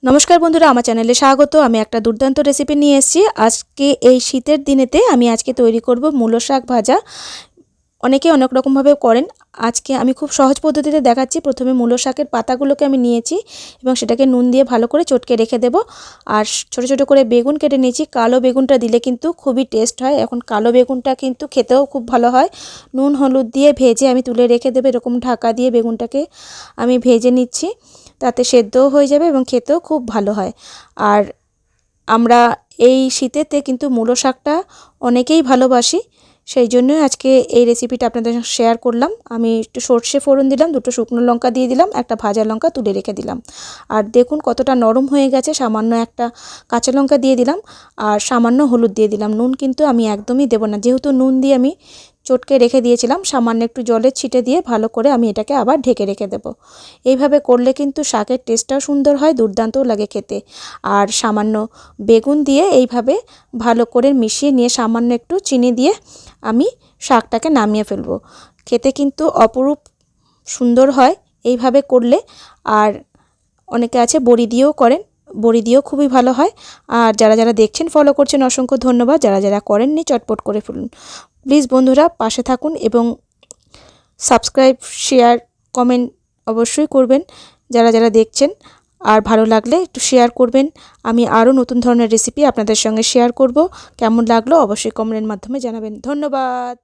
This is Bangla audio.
নমস্কার বন্ধুরা, আমার চ্যানেলে স্বাগত। আমি একটা দুর্দান্ত রেসিপি নিয়ে এসেছি। আজকে এই শীতের দিনেতে আমি আজকে তৈরি করব মূলো শাক ভাজা। অনেকে অনেক রকমভাবে করেন, আজকে আমি খুব সহজ পদ্ধতিতে দেখাচ্ছি। প্রথমে মূলো শাকের পাতাগুলোকে আমি নিয়েছি এবং সেটাকে নুন দিয়ে ভালো করে চটকে রেখে দেব। আর ছোট ছোট করে বেগুন কেটে নিয়েছি। কালো বেগুনটা দিলে কিন্তু খুবই টেস্ট হয়। এখন কালো বেগুনটা কিন্তু খেতেও খুব ভালো হয়। নুন হলুদ দিয়ে ভেজে আমি তুলে রেখে দেবো। এরকম ঢাকা দিয়ে বেগুনটাকে আমি ভেজে নিচ্ছি, তাতে সেদ্ধও হয়ে যাবে এবং খেতেও খুব ভালো হয়। আর আমরা এই শীতেতে কিন্তু মূলো শাকটা অনেকেই ভালোবাসি, সেই জন্যই আজকে এই রেসিপিটা আপনাদের সঙ্গে শেয়ার করলাম। আমি একটু সর্ষে ফোড়ন দিলাম, দুটো শুকনো লঙ্কা দিয়ে দিলাম, একটা ভাজা লঙ্কা তুলে রেখে দিলাম। আর দেখুন কতটা নরম হয়ে গেছে। সামান্য একটা কাঁচা লঙ্কা দিয়ে দিলাম আর সামান্য হলুদ দিয়ে দিলাম। নুন কিন্তু আমি একদমই দেব না, যেহেতু নুন দিয়ে আমি চটকে রেখে দিয়েছিলাম। সামান্য একটু জলের ছিটে দিয়ে ভালো করে আমি এটাকে আবার ঢেকে রেখে দেব। এইভাবে করলে কিন্তু শাকের টেস্টটাও সুন্দর হয়, দুর্দান্তও লাগে খেতে। আর সামান্য বেগুন দিয়ে এইভাবে ভালো করে মিশিয়ে নিয়ে সামান্য একটু চিনি দিয়ে আমি শাকটাকে নামিয়ে ফেলবো। খেতে কিন্তু অপরূপ সুন্দর হয় এইভাবে করলে। আর অনেকে আছে বড়ি দিয়েও করেন, বড়ি দিয়েও খুবই ভালো হয়। আর যারা যারা দেখছেন ফলো করছেন অসংখ্য ধন্যবাদ। যারা যারা করেননি চটপট করে ফেলুন। প্লিজ বন্ধুরা পাশে থাকুন এবং সাবস্ক্রাইব, শেয়ার, কমেন্ট অবশ্যই করবেন যারা যারা দেখছেন। আর ভালো লাগলে একটু শেয়ার করবেন। আমি আরও নতুন ধরনের রেসিপি আপনাদের সঙ্গে শেয়ার করব। কেমন লাগলো অবশ্যই কমেন্টের মাধ্যমে জানাবেন। ধন্যবাদ।